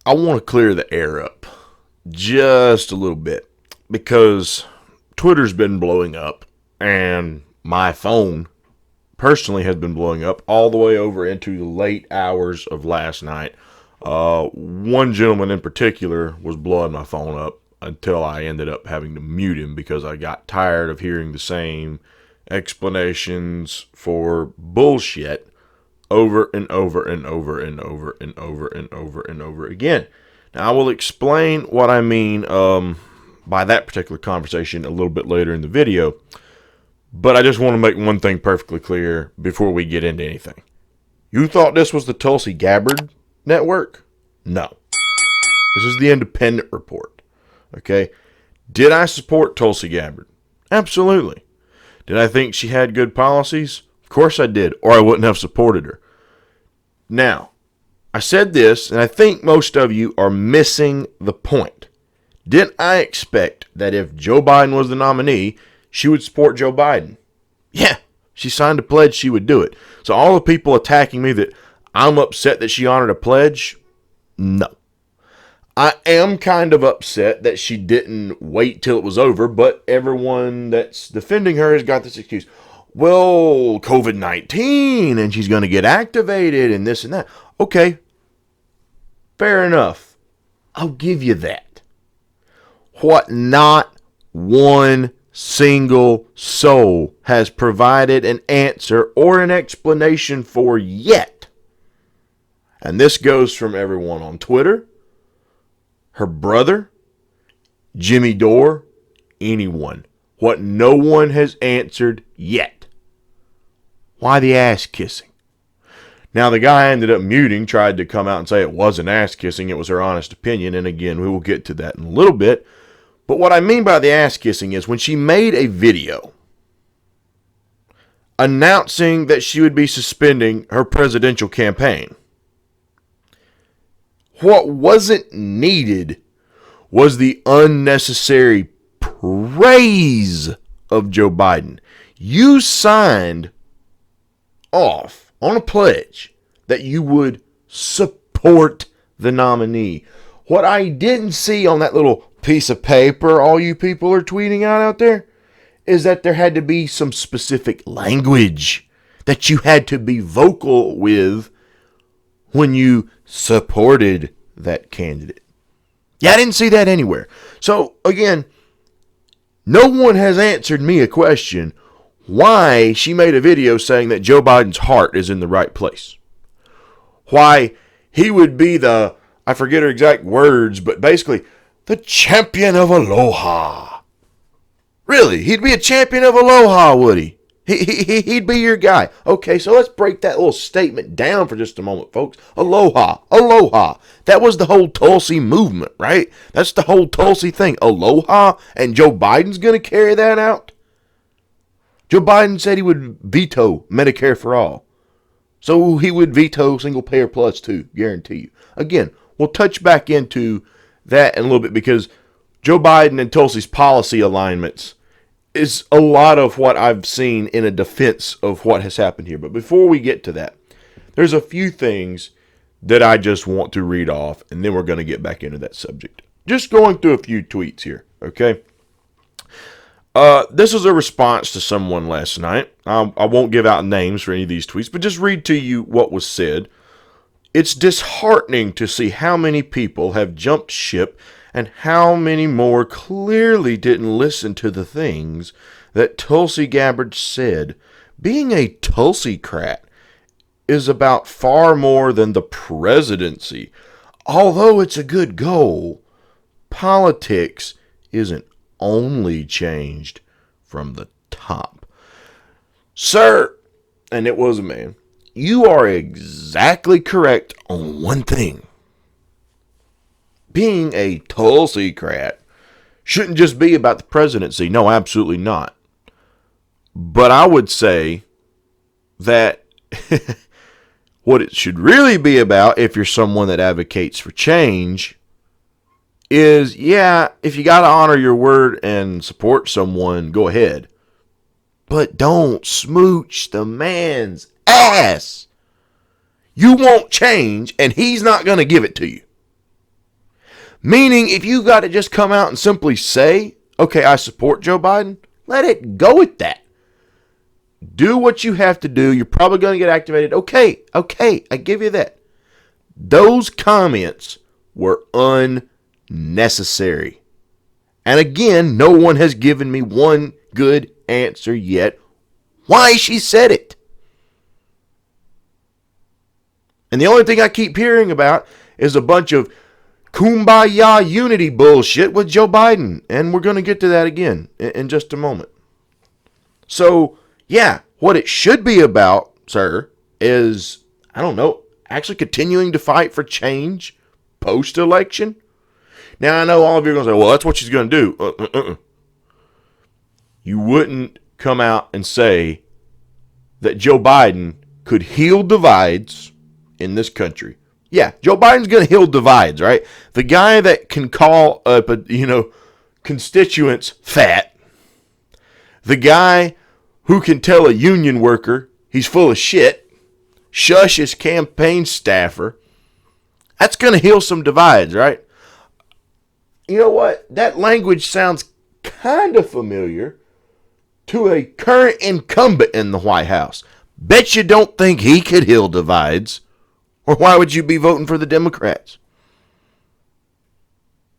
I want to clear the air up just a little bit because Twitter's been blowing up and my phone personally has been blowing up all the way over into the late hours of last night. One gentleman in particular was blowing my phone up until I ended up having to mute him because I got tired of hearing the same explanations for bullshit over and over and over and over and over and over and over again. Now, I will explain what I mean by that particular conversation a little bit later in the video, but I just want to make one thing perfectly clear before we get into anything. You thought this was the Tulsi Gabbard network? No. This is the Independent Report. Okay? Did I support Tulsi Gabbard? Absolutely. Did I think she had good policies? Of course I did, or I wouldn't have supported her. Now, I said this, and I think most of you are missing the point. Didn't I expect that if Joe Biden was the nominee, she would support Joe Biden? Yeah, she signed a pledge, she would do it. So all the people attacking me that I'm upset that she honored a pledge, no. I am kind of upset that she didn't wait till it was over, but everyone that's defending her has got this excuse. Well, COVID-19, and she's going to get activated, and this and that. Okay, fair enough. I'll give you that. What not one single soul has provided an answer or an explanation for yet. And this goes from everyone on Twitter, her brother, Jimmy Dore, anyone. What no one has answered yet. Why the ass kissing? Now, the guy ended up muting, tried to come out and say it wasn't ass kissing, it was her honest opinion. And again, we will get to that in a little bit. But what I mean by the ass kissing is when she made a video announcing that she would be suspending her presidential campaign. What wasn't needed was the unnecessary praise of Joe Biden. You signed off on a pledge that you would support the nominee. What I didn't see on that little piece of paper all you people are tweeting out there is that there had to be some specific language that you had to be vocal with when you supported that candidate. Yeah, I didn't see that anywhere. So, again, no one has answered me a question why she made a video saying that Joe Biden's heart is in the right place. Why he would be the, I forget her exact words, but basically, the champion of aloha. Really, he'd be a champion of aloha, would he? He'd be your guy. Okay, so let's break that little statement down for just a moment, folks. Aloha, aloha. That was the whole Tulsi movement, right? That's the whole Tulsi thing. Aloha, and Joe Biden's going to carry that out? Joe Biden said he would veto Medicare for all. So he would veto single payer plus too, guarantee you. Again, we'll touch back into that in a little bit because Joe Biden and Tulsi's policy alignments is a lot of what I've seen in a defense of what has happened here. But before we get to that, there's a few things that I just want to read off, and then we're going to get back into that subject. Just going through a few tweets here, okay? This is a response to someone last night. I won't give out names for any of these tweets, but just read to you what was said. It's disheartening to see how many people have jumped ship and how many more clearly didn't listen to the things that Tulsi Gabbard said. Being a Tulsi-crat is about far more than the presidency. Although it's a good goal, politics isn't only changed from the top. Sir, and it was a man, you are exactly correct on one thing. Being a Tulsi-crat shouldn't just be about the presidency. No, absolutely not. But I would say that what it should really be about, if you're someone that advocates for change, is, yeah, if you got to honor your word and support someone, go ahead. But don't smooch the man's ass. You won't change, and he's not going to give it to you. Meaning, if you got to just come out and simply say, okay, I support Joe Biden, let it go at that. Do what you have to do. You're probably going to get activated. Okay, I give you that. Those comments were unnecessary. And again, no one has given me one good answer yet why she said it. And the only thing I keep hearing about is a bunch of kumbaya unity bullshit with Joe Biden. And we're going to get to that again in just a moment. So, yeah, what it should be about, sir, is, I don't know, actually continuing to fight for change post-election. Now, I know all of you are going to say, well, that's what she's going to do. You wouldn't come out and say that Joe Biden could heal divides in this country. Yeah, Joe Biden's going to heal divides, right? The guy that can call up, constituents fat. The guy who can tell a union worker he's full of shit, shush his campaign staffer. That's going to heal some divides, right? You know what? That language sounds kind of familiar to a current incumbent in the White House. Bet you don't think he could heal divides. Or why would you be voting for the Democrats?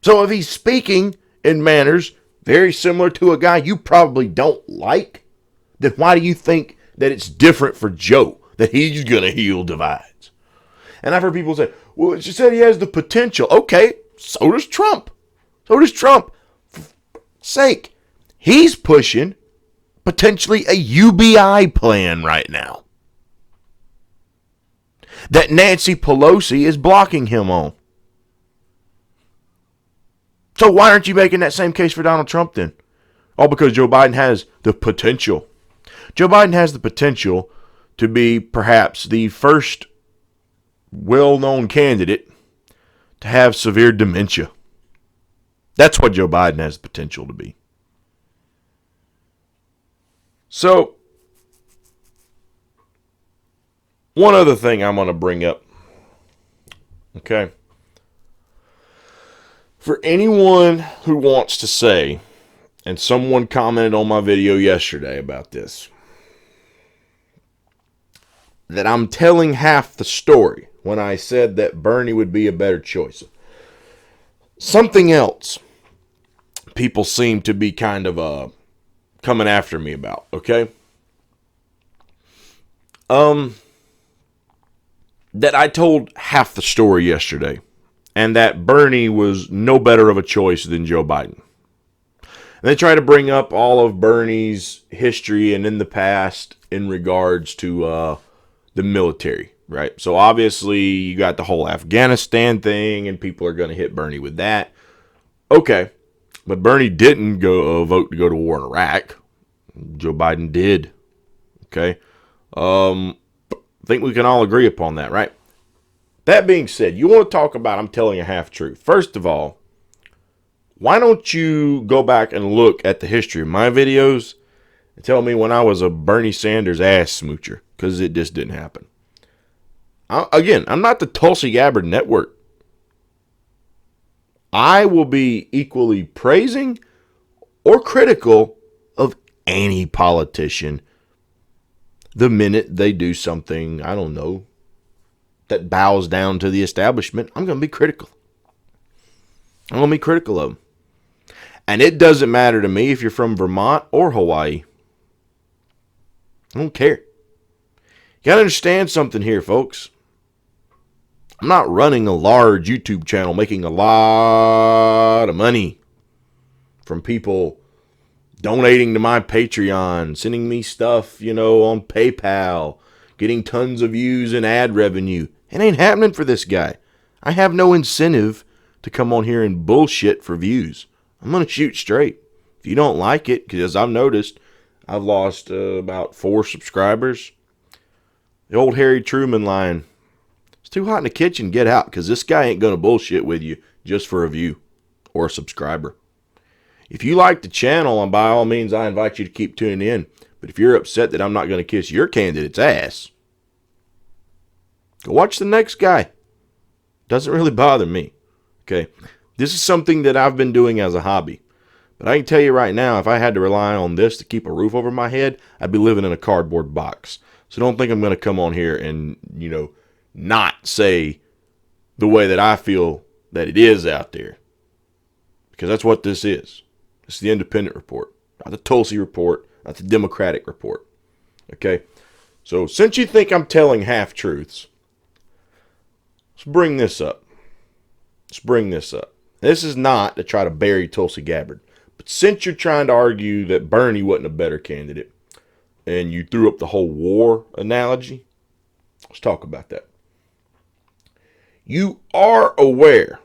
So if he's speaking in manners very similar to a guy you probably don't like, then why do you think that it's different for Joe, that he's going to heal divides? And I've heard people say, well, she said he has the potential. Okay, so does Trump. For sake, he's pushing potentially a UBI plan right now that Nancy Pelosi is blocking him on. So why aren't you making that same case for Donald Trump then? All because Joe Biden has the potential. Joe Biden has the potential to be perhaps the first well-known candidate to have severe dementia. That's what Joe Biden has the potential to be. So, one other thing I'm going to bring up. Okay. For anyone who wants to say, and someone commented on my video yesterday about this, that I'm telling half the story when I said that Bernie would be a better choice. Something else people seem to be kind of coming after me about, okay? That I told half the story yesterday, and that Bernie was no better of a choice than Joe Biden. And they try to bring up all of Bernie's history and in the past in regards to the military, right? So obviously you got the whole Afghanistan thing, and people are going to hit Bernie with that. Okay, but Bernie didn't go vote to go to war in Iraq. Joe Biden did. Okay, I think we can all agree upon that, right? That being said, you want to talk about I'm telling a half-truth. First of all, why don't you go back and look at the history of my videos and tell me when I was a Bernie Sanders ass smoocher, because it just didn't happen. Again, I'm not the Tulsi Gabbard network. I will be equally praising or critical of any politician the minute they do something, I don't know, that bows down to the establishment. I'm going to be critical. I'm going to be critical of them. And it doesn't matter to me if you're from Vermont or Hawaii. I don't care. You got to understand something here, folks. I'm not running a large YouTube channel making a lot of money from people donating to my Patreon, sending me stuff, on PayPal, getting tons of views and ad revenue. It ain't happening for this guy. I have no incentive to come on here and bullshit for views. I'm going to shoot straight. If you don't like it, because I've noticed I've lost about 4 subscribers. The old Harry Truman line, it's too hot in the kitchen, get out, because this guy ain't going to bullshit with you just for a view or a subscriber. If you like the channel, and by all means, I invite you to keep tuning in. But if you're upset that I'm not going to kiss your candidate's ass, go watch the next guy. Doesn't really bother me. Okay. This is something that I've been doing as a hobby. But I can tell you right now, if I had to rely on this to keep a roof over my head, I'd be living in a cardboard box. So don't think I'm going to come on here and, not say the way that I feel that it is out there. Because that's what this is. It's the independent report, not the Tulsi report, not the Democratic report. Okay? So since you think I'm telling half-truths, let's bring this up. This is not to try to bury Tulsi Gabbard. But since you're trying to argue that Bernie wasn't a better candidate, and you threw up the whole war analogy, let's talk about that. You are aware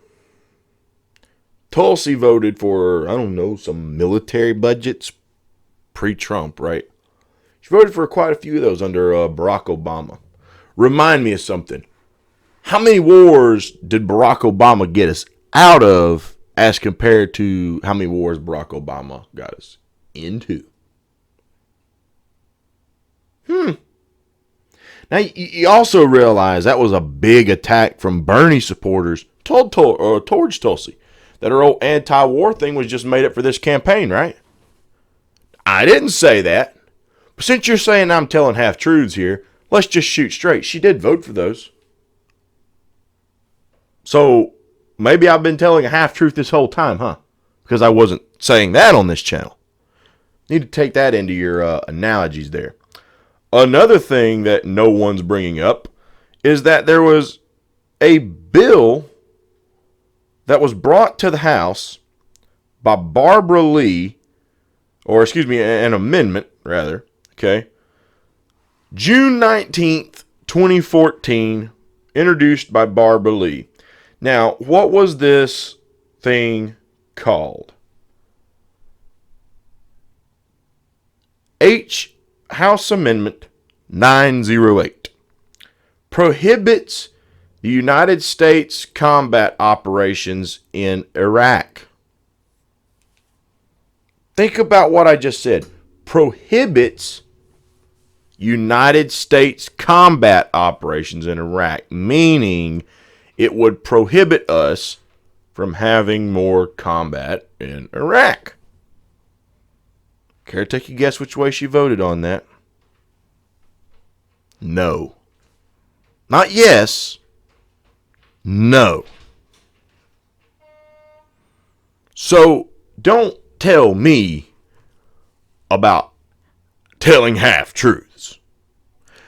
Tulsi voted for, some military budgets pre-Trump, right? She voted for quite a few of those under Barack Obama. Remind me of something. How many wars did Barack Obama get us out of as compared to how many wars Barack Obama got us into? Now, you also realize that was a big attack from Bernie supporters towards Tulsi. That her old anti-war thing was just made up for this campaign, right? I didn't say that. But since you're saying I'm telling half-truths here, let's just shoot straight. She did vote for those. So, maybe I've been telling a half-truth this whole time, huh? Because I wasn't saying that on this channel. Need to take that into your analogies there. Another thing that no one's bringing up is that there was a bill that was brought to the House by Barbara Lee, an amendment, rather, okay? June 19th, 2014, introduced by Barbara Lee. Now, what was this thing called? House Amendment 908 prohibits the United States combat operations in Iraq. Think about what I just said. Prohibits United States combat operations in Iraq, meaning it would prohibit us from having more combat in Iraq. Care to take a guess which way she voted on that? No. Not yes. No. So don't tell me about telling half-truths.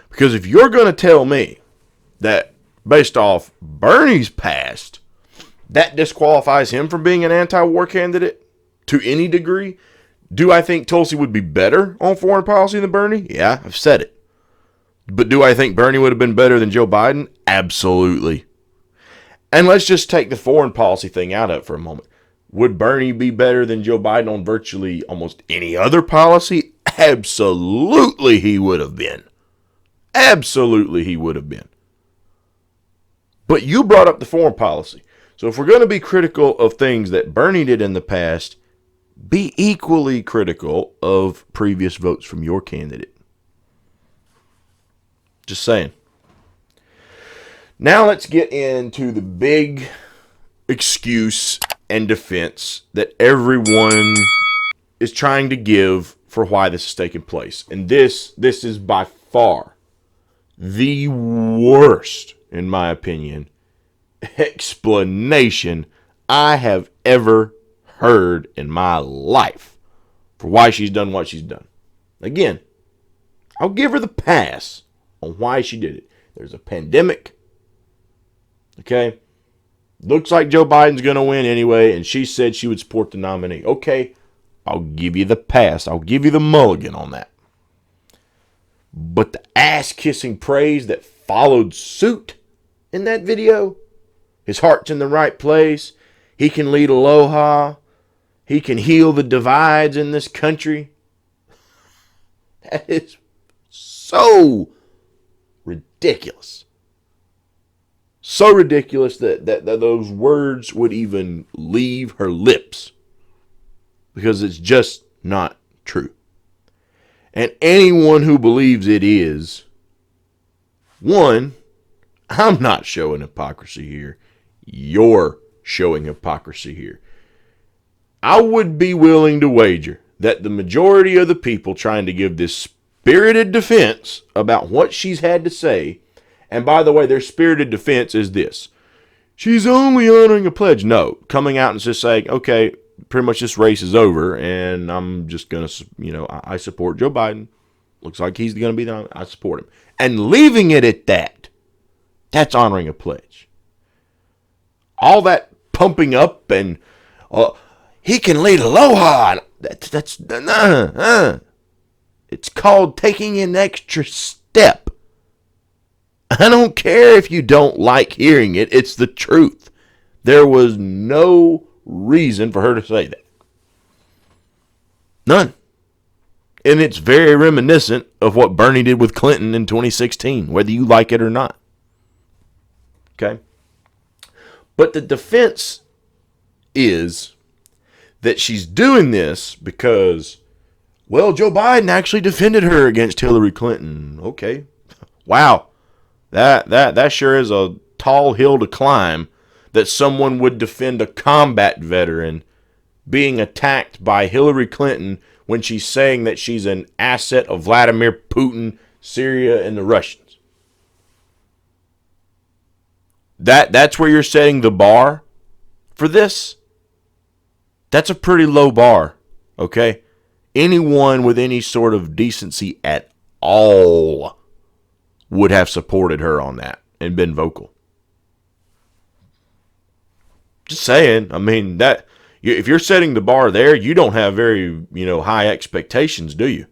Because if you're going to tell me that based off Bernie's past, that disqualifies him from being an anti-war candidate to any degree, do I think Tulsi would be better on foreign policy than Bernie? Yeah, I've said it. But do I think Bernie would have been better than Joe Biden? Absolutely. And let's just take the foreign policy thing out of it for a moment. Would Bernie be better than Joe Biden on virtually almost any other policy? Absolutely he would have been. Absolutely he would have been. But you brought up the foreign policy. So if we're going to be critical of things that Bernie did in the past, be equally critical of previous votes from your candidate. Just saying. Now let's get into the big excuse and defense that everyone is trying to give for why this is taking place. And this is by far the worst, in my opinion, explanation I have ever heard in my life for why she's done what she's done. Again, I'll give her the pass on why she did it. There's a pandemic. Okay? Looks like Joe Biden's going to win anyway, and she said she would support the nominee. Okay, I'll give you the pass. I'll give you the mulligan on that. But the ass-kissing praise that followed suit in that video, his heart's in the right place, he can lead aloha, he can heal the divides in this country. That is so ridiculous. So ridiculous that those words would even leave her lips. Because it's just not true. And anyone who believes it is, one, I'm not showing hypocrisy here. You're showing hypocrisy here. I would be willing to wager that the majority of the people trying to give this spirited defense about what she's had to say, and by the way, their spirited defense is this: she's only honoring a pledge. No, coming out and just saying, okay, pretty much this race is over, and I'm just going to, I support Joe Biden. Looks like he's going to be the, I support him. And leaving it at that, that's honoring a pledge. All that pumping up and, he can lead aloha. It's called taking an extra step. I don't care if you don't like hearing it. It's the truth. There was no reason for her to say that. None. And it's very reminiscent of what Bernie did with Clinton in 2016, whether you like it or not. Okay? But the defense is that she's doing this because, well, Joe Biden actually defended her against Hillary Clinton. Okay. Wow. That sure is a tall hill to climb, that someone would defend a combat veteran being attacked by Hillary Clinton when she's saying that she's an asset of Vladimir Putin, Syria, and the Russians. That's where you're setting the bar for this. That's a pretty low bar, okay? Anyone with any sort of decency at all would have supported her on that and been vocal. Just saying. I mean, that if you're setting the bar there, you don't have very, high expectations, do you?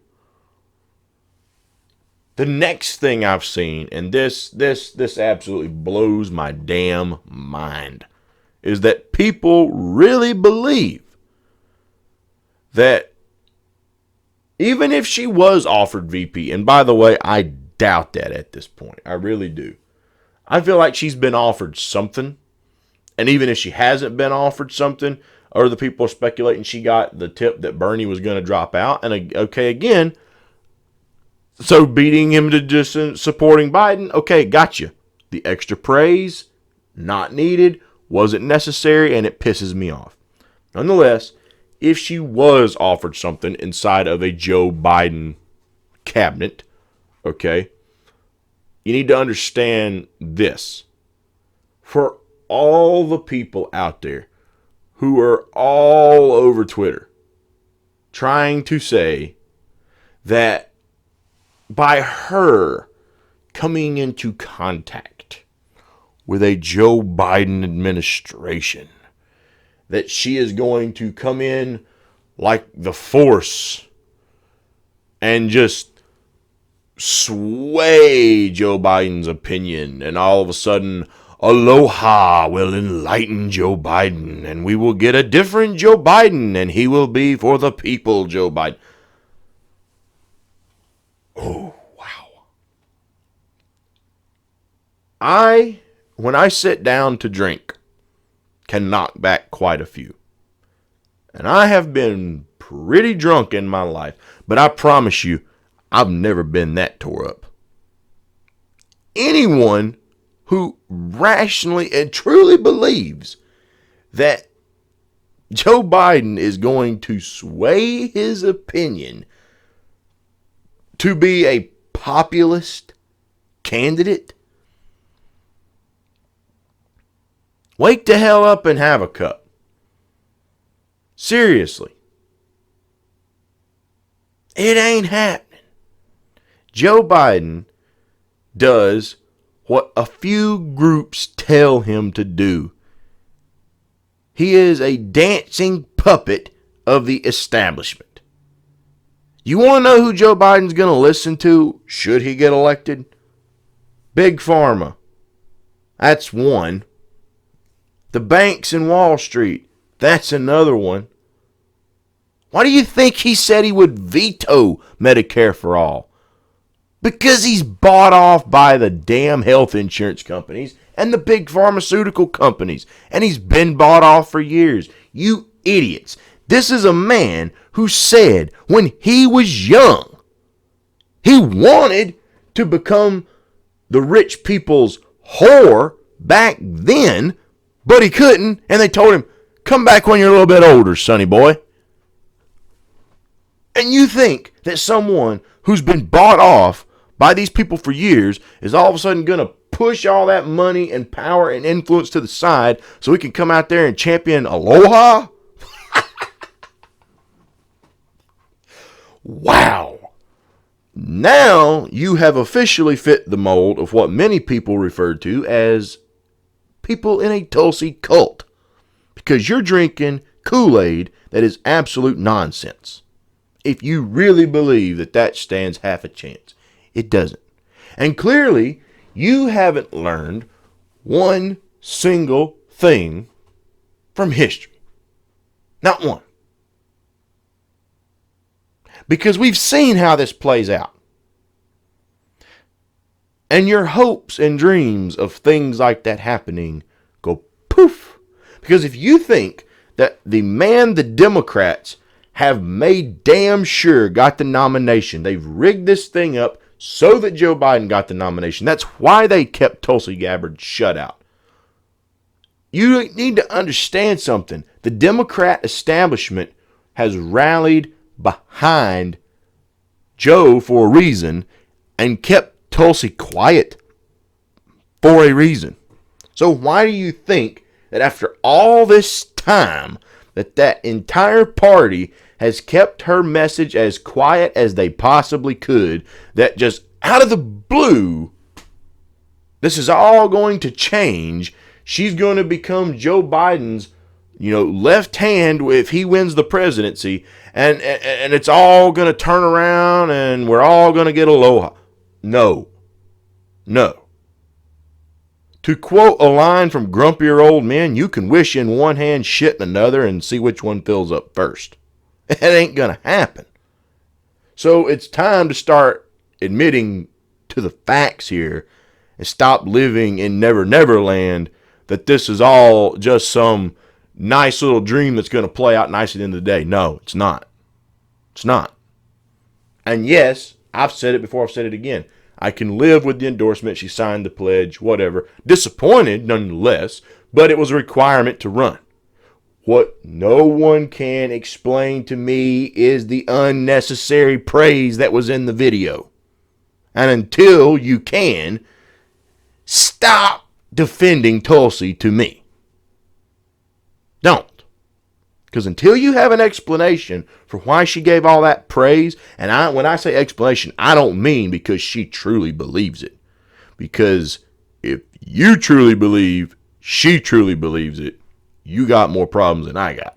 The next thing I've seen, and this absolutely blows my damn mind, is that people really believe that even if she was offered VP, and by the way, I doubt that at this point. I really do. I feel like she's been offered something. And even if she hasn't been offered something, or the people are speculating she got the tip that Bernie was going to drop out. And okay, again, so beating him to just supporting Biden, okay, gotcha. The extra praise, not needed, wasn't necessary, and it pisses me off. Nonetheless, if she was offered something inside of a Joe Biden cabinet, okay, you need to understand this. For all the people out there who are all over Twitter trying to say that by her coming into contact with a Joe Biden administration, that she is going to come in like the Force and just sway Joe Biden's opinion, and all of a sudden, aloha will enlighten Joe Biden, and we will get a different Joe Biden, and he will be for the people, Joe Biden. Oh, wow. When I sit down to drink, can knock back quite a few. And I have been pretty drunk in my life, but I promise you, I've never been that tore up. Anyone who rationally and truly believes that Joe Biden is going to sway his opinion to be a populist candidate, wake the hell up and have a cup. Seriously. It ain't happening. Joe Biden does what a few groups tell him to do. He is a dancing puppet of the establishment. You want to know who Joe Biden's going to listen to should he get elected? Big Pharma. That's one. The banks in Wall Street. That's another one. Why do you think he said he would veto Medicare for all? Because he's bought off by the damn health insurance companies and the big pharmaceutical companies. And he's been bought off for years. You idiots. This is a man who said when he was young, he wanted to become the rich people's whore back then But he couldn't, and they told him, come back when you're a little bit older, sonny boy. And you think that someone who's been bought off by these people for years is all of a sudden going to push all that money and power and influence to the side so he can come out there and champion aloha? Wow. Now you have officially fit the mold of what many people refer to as people in a Tulsi cult, because you're drinking Kool-Aid that is absolute nonsense. If you really believe that that stands half a chance, it doesn't. And clearly, you haven't learned one single thing from history. Not one. Because we've seen how this plays out. And your hopes and dreams of things like that happening go poof. Because if you think that the man the Democrats have made damn sure got the nomination, they've rigged this thing up so that Joe Biden got the nomination. That's why they kept Tulsi Gabbard shut out. You need to understand something. The Democrat establishment has rallied behind Joe for a reason and kept Tulsi quiet for a reason. So why do you think that after all this time that entire party has kept her message as quiet as they possibly could, that just out of the blue, this is all going to change? She's going to become Joe Biden's, left hand if he wins the presidency, and it's all going to turn around and we're all going to get aloha. No. To quote a line from Grumpier Old Men, you can wish in one hand, shit in another, and see which one fills up first. It ain't going to happen. So it's time to start admitting to the facts here and stop living in Never Never Land, that this is all just some nice little dream that's going to play out nice at the end of the day. No, it's not. It's not. And yes, I've said it before, I've said it again. I can live with the endorsement. She signed the pledge, whatever. Disappointed, nonetheless, but it was a requirement to run. What no one can explain to me is the unnecessary praise that was in the video. And until you can, stop defending Tulsi to me. Don't. Because until you have an explanation for why she gave all that praise, and when I say explanation, I don't mean because she truly believes it. Because if you truly believe she truly believes it, you got more problems than I got.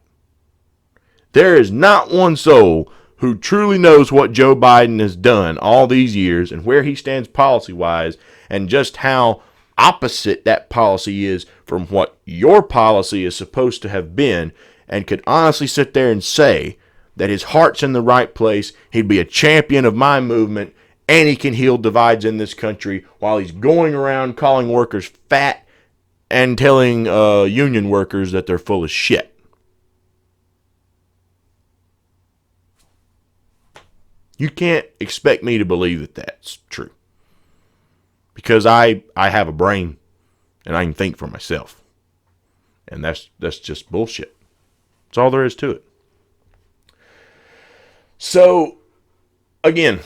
There is not one soul who truly knows what Joe Biden has done all these years and where he stands policy-wise, and just how opposite that policy is from what your policy is supposed to have been, and could honestly sit there and say that his heart's in the right place, he'd be a champion of my movement, and he can heal divides in this country, while he's going around calling workers fat and telling union workers that they're full of shit. You can't expect me to believe that that's true. Because I have a brain, and I can think for myself. And that's just bullshit. That's all there is to it. So, again,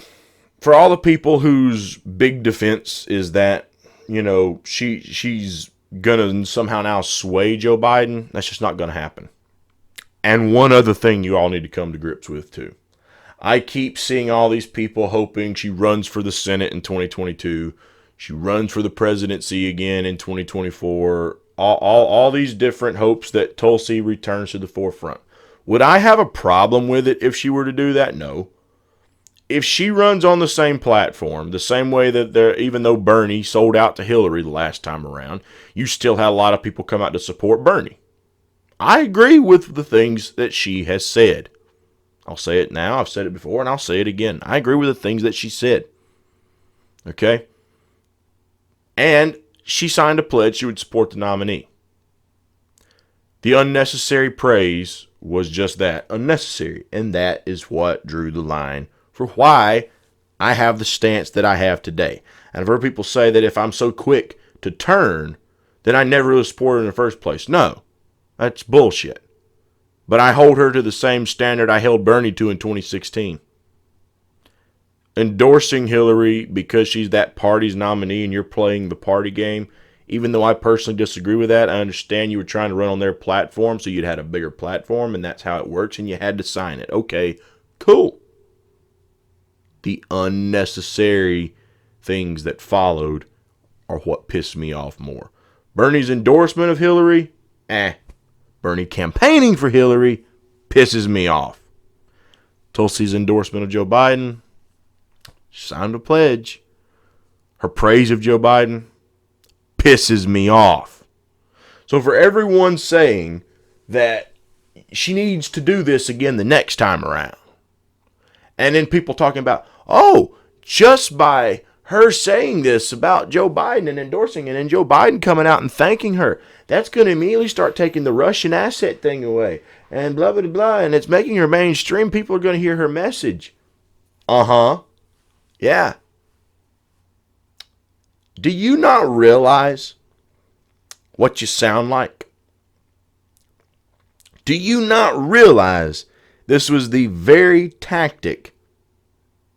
for all the people whose big defense is that, she's going to somehow now sway Joe Biden, that's just not going to happen. And one other thing you all need to come to grips with, too. I keep seeing all these people hoping she runs for the Senate in 2022. She runs for the presidency again in 2024. All these different hopes that Tulsi returns to the forefront. Would I have a problem with it if she were to do that? No. If she runs on the same platform, the same way that even though Bernie sold out to Hillary the last time around, you still had a lot of people come out to support Bernie. I agree with the things that she has said. I'll say it now. I've said it before, and I'll say it again. I agree with the things that she said. Okay? And she signed a pledge she would support the nominee. The unnecessary praise was just that, unnecessary. And that is what drew the line for why I have the stance that I have today. And I've heard people say that if I'm so quick to turn, then I never really supported her in the first place. No, that's bullshit. But I hold her to the same standard I held Bernie to in 2016. Endorsing Hillary because she's that party's nominee and you're playing the party game, even though I personally disagree with that, I understand you were trying to run on their platform so you'd had a bigger platform and that's how it works and you had to sign it. Okay, cool. The unnecessary things that followed are what pissed me off more. Bernie's endorsement of Hillary, Bernie campaigning for Hillary pisses me off. Tulsi's endorsement of Joe Biden, she signed a pledge. Her praise of Joe Biden pisses me off. So for everyone saying that she needs to do this again the next time around, and then people talking about, oh, just by her saying this about Joe Biden and endorsing it, and Joe Biden coming out and thanking her, that's going to immediately start taking the Russian asset thing away, and blah, blah, blah, and it's making her mainstream. People are going to hear her message. Yeah. Do you not realize what you sound like? Do you not realize this was the very tactic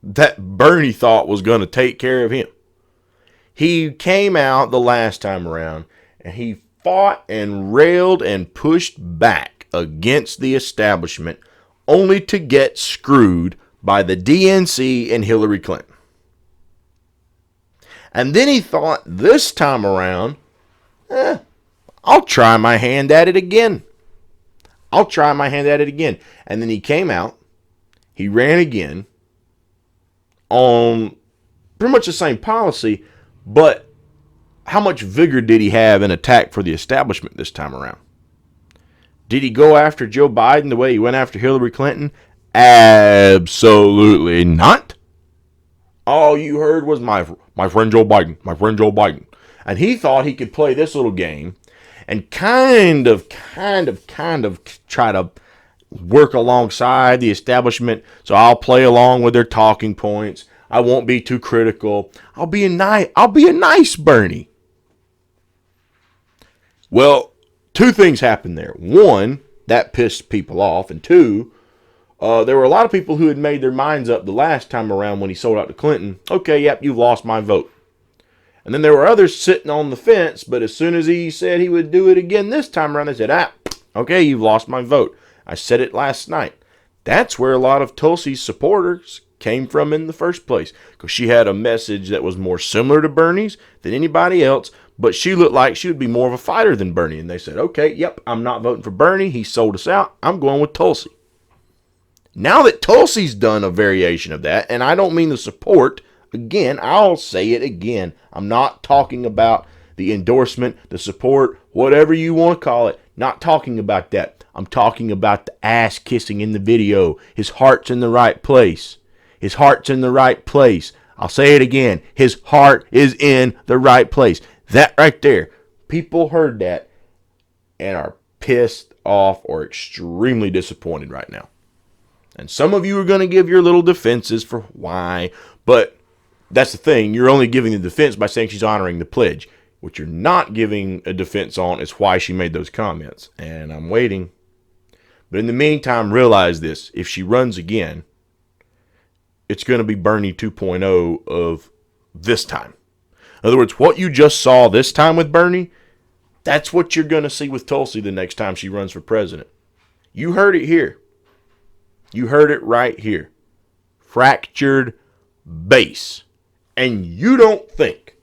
that Bernie thought was going to take care of him? He came out the last time around and he fought and railed and pushed back against the establishment only to get screwed by the DNC and Hillary Clinton. And then he thought this time around, I'll try my hand at it again. And then he came out, he ran again on pretty much the same policy, but how much vigor did he have in attack for the establishment this time around? Did he go after Joe Biden the way he went after Hillary Clinton? Absolutely not. All you heard was my friend Joe Biden. And he thought he could play this little game and kind of try to work alongside the establishment. So I'll play along with their talking points. I won't be too critical. I'll be a nice Bernie. Well, two things happened there. One, that pissed people off. And two, there were a lot of people who had made their minds up the last time around when he sold out to Clinton. Okay, yep, you've lost my vote. And then there were others sitting on the fence, but as soon as he said he would do it again this time around, they said, okay, you've lost my vote. I said it last night. That's where a lot of Tulsi's supporters came from in the first place, because she had a message that was more similar to Bernie's than anybody else, but she looked like she would be more of a fighter than Bernie. And they said, okay, yep, I'm not voting for Bernie. He sold us out. I'm going with Tulsi. Now that Tulsi's done a variation of that, and I don't mean the support, again, I'll say it again. I'm not talking about the endorsement, the support, whatever you want to call it. Not talking about that. I'm talking about the ass kissing in the video. His heart's in the right place. His heart's in the right place. I'll say it again. His heart is in the right place. That right there. People heard that and are pissed off or extremely disappointed right now. And some of you are going to give your little defenses for why, but that's the thing. You're only giving the defense by saying she's honoring the pledge. What you're not giving a defense on is why she made those comments. And I'm waiting. But in the meantime, realize this. If she runs again, it's going to be Bernie 2.0 of this time. In other words, what you just saw this time with Bernie, that's what you're going to see with Tulsi the next time she runs for president. You heard it here. You heard it right here. Fractured base. And you don't think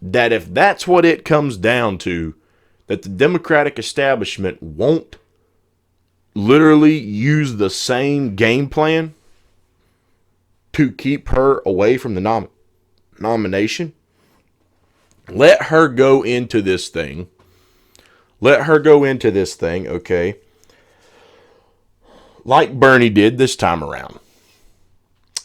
that if that's what it comes down to, that the Democratic establishment won't literally use the same game plan to keep her away from the nomination? Let her go into this thing. Okay? Like Bernie did this time around.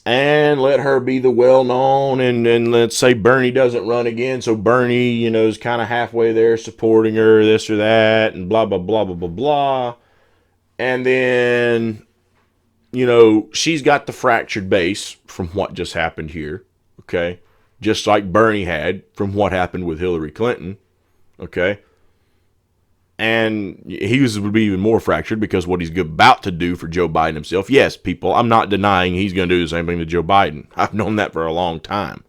And let her be the well-known, and let's say Bernie doesn't run again, so Bernie, is kind of halfway there supporting her, this or that, and blah, blah, blah, blah, blah, blah. And then, she's got the fractured base from what just happened here, okay? Just like Bernie had from what happened with Hillary Clinton. Okay? And his would be even more fractured because what he's about to do for Joe Biden himself. Yes, people, I'm not denying he's going to do the same thing to Joe Biden. I've known that for a long time.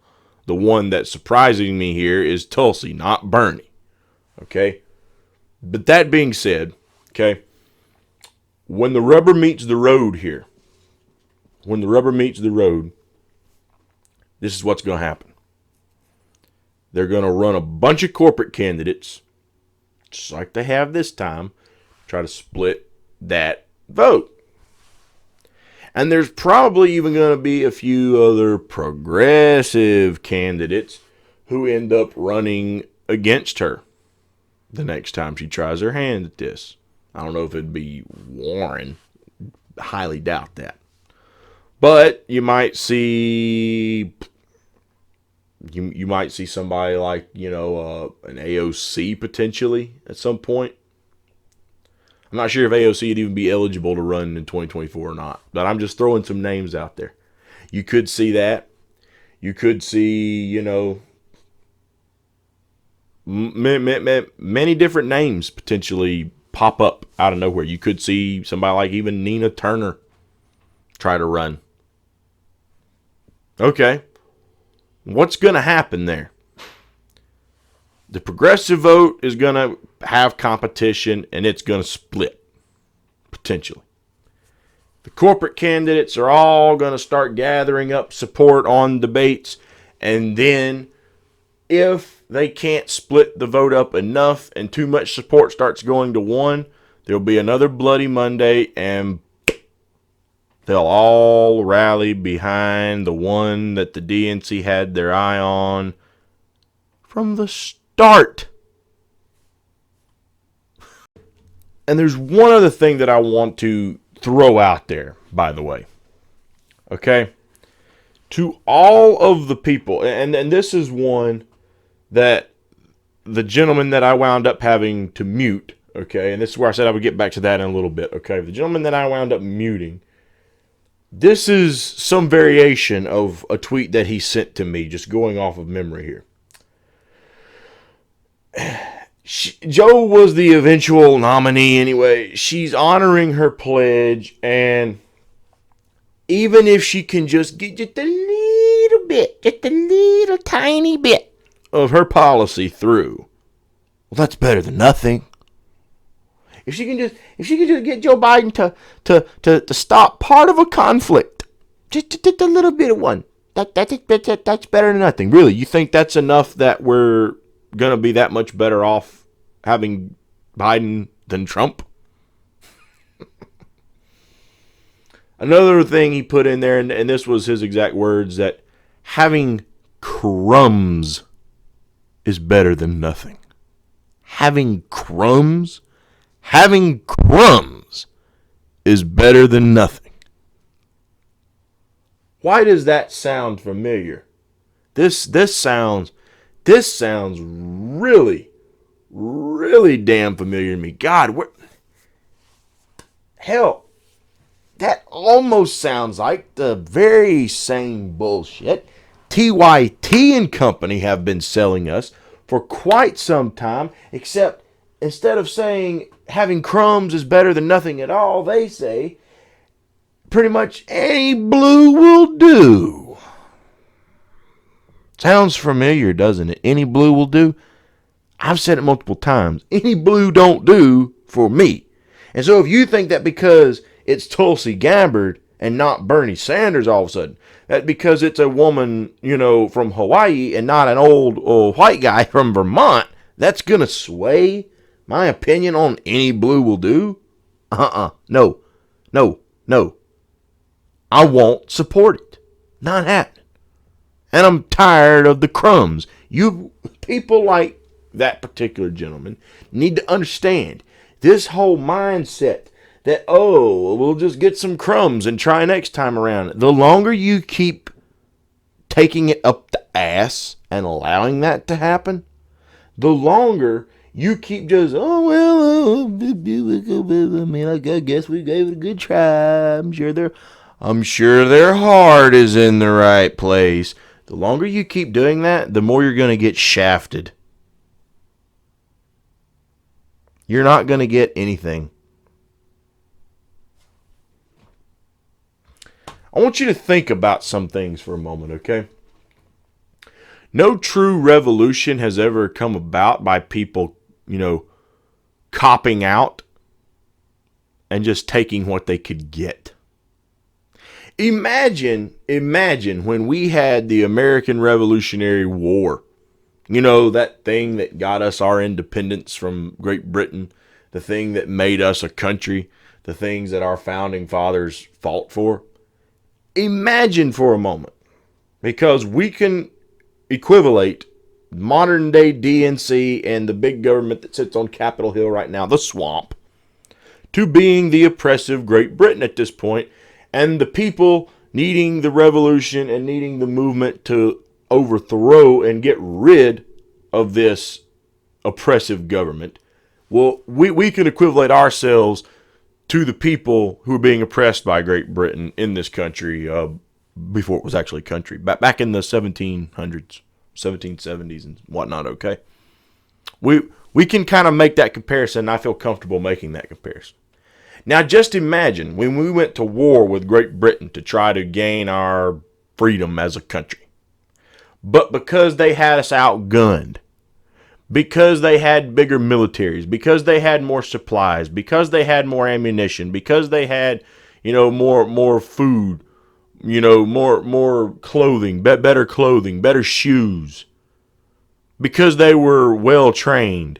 The one that's surprising me here is Tulsi, not Bernie. Okay? But that being said, okay, when the rubber meets the road here, this is what's going to happen. They're going to run a bunch of corporate candidates, just like they have this time, try to split that vote. And there's probably even going to be a few other progressive candidates who end up running against her the next time she tries her hand at this. I don't know if it'd be Warren. Highly doubt that. But you might see you might see somebody like, an AOC potentially at some point. I'm not sure if AOC would even be eligible to run in 2024 or not. But I'm just throwing some names out there. You could see that. You could see, many different names potentially pop up out of nowhere. You could see somebody like even Nina Turner try to run. Okay. What's going to happen there? The progressive vote is going to have competition and it's going to split, potentially. The corporate candidates are all going to start gathering up support on debates, and then if they can't split the vote up enough and too much support starts going to one, there'll be another Bloody Monday and they'll all rally behind the one that the DNC had their eye on from the start. And there's one other thing that I want to throw out there, by the way. Okay? To all of the people, and this is one that the gentleman that I wound up having to mute, okay, and this is where I said I would get back to that in a little bit, okay, the gentleman that I wound up muting, this is some variation of a tweet that he sent to me, just going off of memory here. Joe was the eventual nominee anyway. She's honoring her pledge, and even if she can just get just a little tiny bit of her policy through, well, that's better than nothing. If she can just get Joe Biden to stop part of a conflict, just a little bit of one, that's better than nothing. Really, you think that's enough that we're gonna be that much better off having Biden than Trump? Another thing he put in there, and this was his exact words, that having crumbs is better than nothing. Having crumbs is better than nothing. Why does that sound familiar? This sounds really, really damn familiar to me. God, hell, that almost sounds like the very same bullshit TYT and company have been selling us for quite some time, except instead of saying having crumbs is better than nothing at all, they say pretty much any blue will do. Sounds familiar, doesn't it? Any blue will do. I've said it multiple times. Any blue don't do for me. And so if you think that because it's Tulsi Gabbard and not Bernie Sanders all of a sudden, that because it's a woman, from Hawaii and not an old white guy from Vermont, that's going to sway my opinion on any blue will do? No. I won't support it. Not happening. And I'm tired of the crumbs. You people like that particular gentleman need to understand this whole mindset that, we'll just get some crumbs and try next time around. The longer you keep taking it up the ass and allowing that to happen, the longer you keep just, I guess we gave it a good try. I'm sure their heart is in the right place. The longer you keep doing that, the more you're going to get shafted. You're not going to get anything. I want you to think about some things for a moment, okay? No true revolution has ever come about by people, copping out and just taking what they could get. Imagine when we had the American Revolutionary War. That thing that got us our independence from Great Britain, the thing that made us a country, the things that our founding fathers fought for. Imagine for a moment, because we can equivalate modern day DNC and the big government that sits on Capitol Hill right now, the swamp, to being the oppressive Great Britain at this point, and the people needing the revolution and needing the movement to overthrow and get rid of this oppressive government. Well, we can equivalent ourselves to the people who are being oppressed by Great Britain in this country before it was actually a country, back in the 1700s, 1770s and whatnot, okay? We can kind of make that comparison, and I feel comfortable making that comparison. Now, just imagine when we went to war with Great Britain to try to gain our freedom as a country. But because they had us outgunned, because they had bigger militaries, because they had more supplies, because they had more ammunition, because they had, more food, more clothing, better shoes, because they were well trained.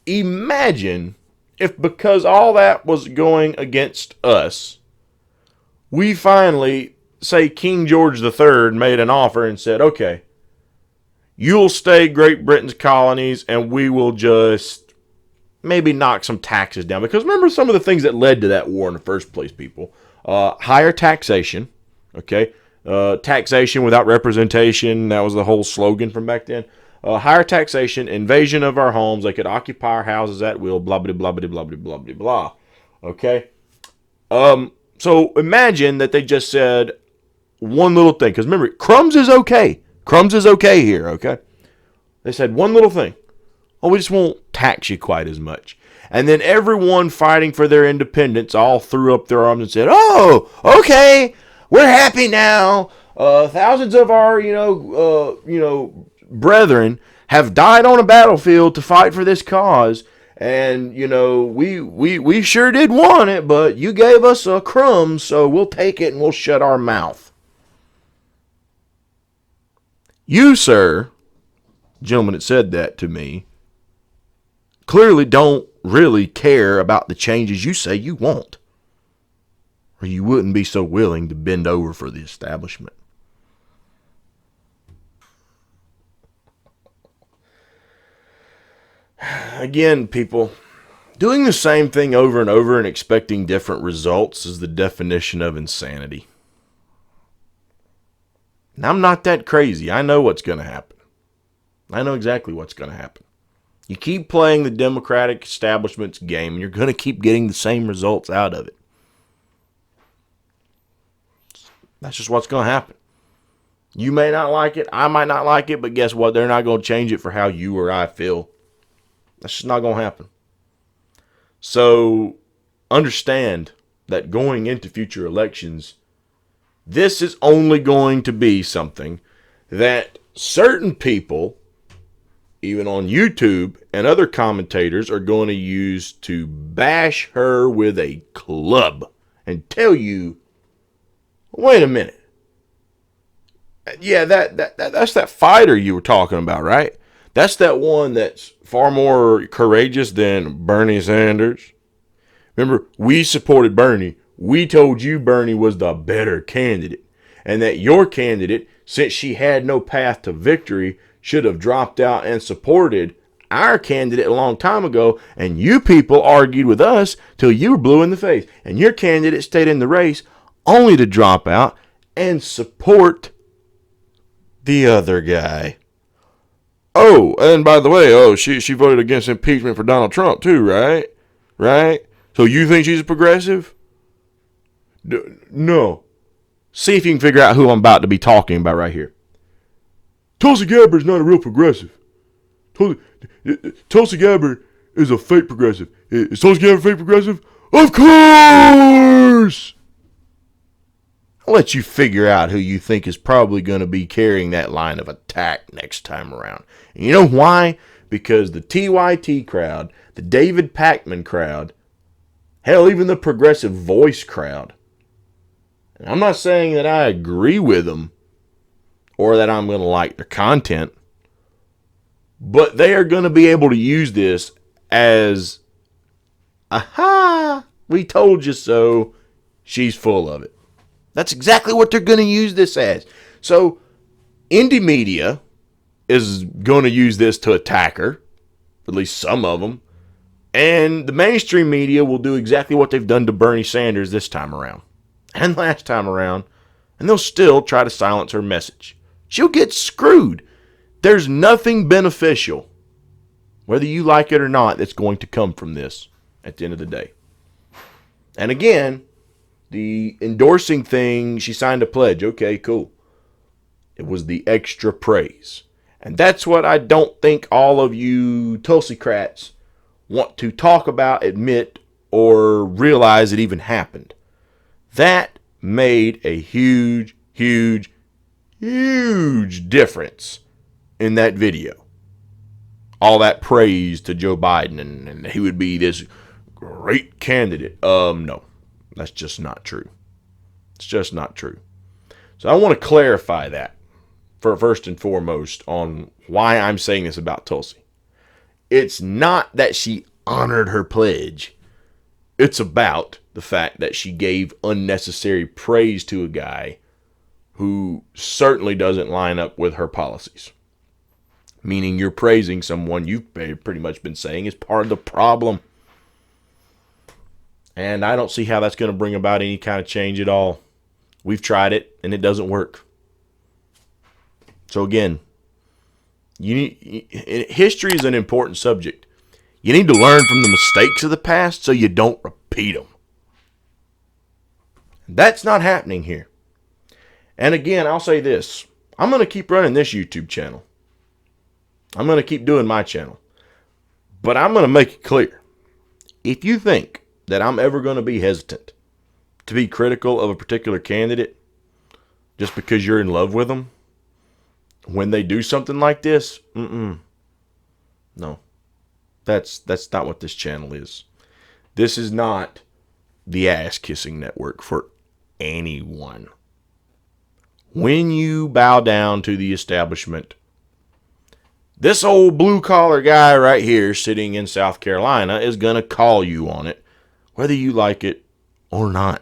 Imagine if, because all that was going against us, we finally, say King George III made an offer and said, okay, you'll stay Great Britain's colonies and we will just maybe knock some taxes down. Because remember some of the things that led to that war in the first place, people. Higher taxation, okay? Taxation without representation, that was the whole slogan from back then. Higher taxation, invasion of our homes, they could occupy our houses at will, blah, blah, blah, blah, blah, blah, blah, blah. Okay? So imagine that they just said one little thing. Because remember, crumbs is okay. Crumbs is okay here, okay? They said one little thing. Oh, we just won't tax you quite as much. And then everyone fighting for their independence all threw up their arms and said, oh, okay, we're happy now. Thousands of our, brethren have died on a battlefield to fight for this cause. And, we sure did want it, but you gave us a crumb, so we'll take it and we'll shut our mouth. You, sir, gentleman that said that to me, clearly don't really care about the changes you say you want. Or you wouldn't be so willing to bend over for the establishment. Again, people, doing the same thing over and over and expecting different results is the definition of insanity. And I'm not that crazy. I know what's going to happen. I know exactly what's going to happen. You keep playing the Democratic establishment's game, and you're going to keep getting the same results out of it. That's just what's going to happen. You may not like it. I might not like it. But guess what? They're not going to change it for how you or I feel. That's just not going to happen. So understand that going into future elections, this is only going to be something that certain people, even on YouTube and other commentators, are going to use to bash her with a club and tell you, wait a minute. Yeah, that's that fighter you were talking about, right? That's that one that's far more courageous than Bernie Sanders. Remember, we supported Bernie. We told you Bernie was the better candidate, and that your candidate, since she had no path to victory, should have dropped out and supported our candidate a long time ago, and you people argued with us till you were blue in the face, and your candidate stayed in the race only to drop out and support the other guy. Oh, and by the way, she voted against impeachment for Donald Trump too, right? Right? So you think she's a progressive? No. See if you can figure out who I'm about to be talking about right here. Tulsi Gabbard is not a real progressive. Tulsi Gabbard is a fake progressive. Is Tulsi Gabbard a fake progressive? Of course! I'll let you figure out who you think is probably going to be carrying that line of attack next time around. And you know why? Because the TYT crowd, the David Pakman crowd, hell, even the Progressive Voice crowd. And I'm not saying that I agree with them or that I'm going to like their content, but they are going to be able to use this as, aha, we told you so, she's full of it. That's exactly what they're going to use this as. So, indie media is going to use this to attack her, at least some of them. And the mainstream media will do exactly what they've done to Bernie Sanders this time around and last time around. And they'll still try to silence her message. She'll get screwed. There's nothing beneficial, whether you like it or not, that's going to come from this at the end of the day. And again, the endorsing thing, she signed a pledge. Okay, cool. It was the extra praise. And that's what I don't think all of you Tulsi-crats want to talk about, admit, or realize it even happened. That made a huge, huge, huge difference in that video. All that praise to Joe Biden and he would be this great candidate. No. That's just not true. It's just not true. So I want to clarify that for first and foremost on why I'm saying this about Tulsi. It's not that she honored her pledge. It's about the fact that she gave unnecessary praise to a guy who certainly doesn't line up with her policies. Meaning you're praising someone you've pretty much been saying is part of the problem. And I don't see how that's going to bring about any kind of change at all. We've tried it, and it doesn't work. So again, history is an important subject. You need to learn from the mistakes of the past so you don't repeat them. That's not happening here. And again, I'll say this. I'm going to keep running this YouTube channel. I'm going to keep doing my channel. But I'm going to make it clear. If you think that I'm ever going to be hesitant to be critical of a particular candidate just because you're in love with them when they do something like this, no. That's not what this channel is. This is not the ass-kissing network for anyone. When you bow down to the establishment, this old blue-collar guy right here sitting in South Carolina is going to call you on it, whether you like it or not.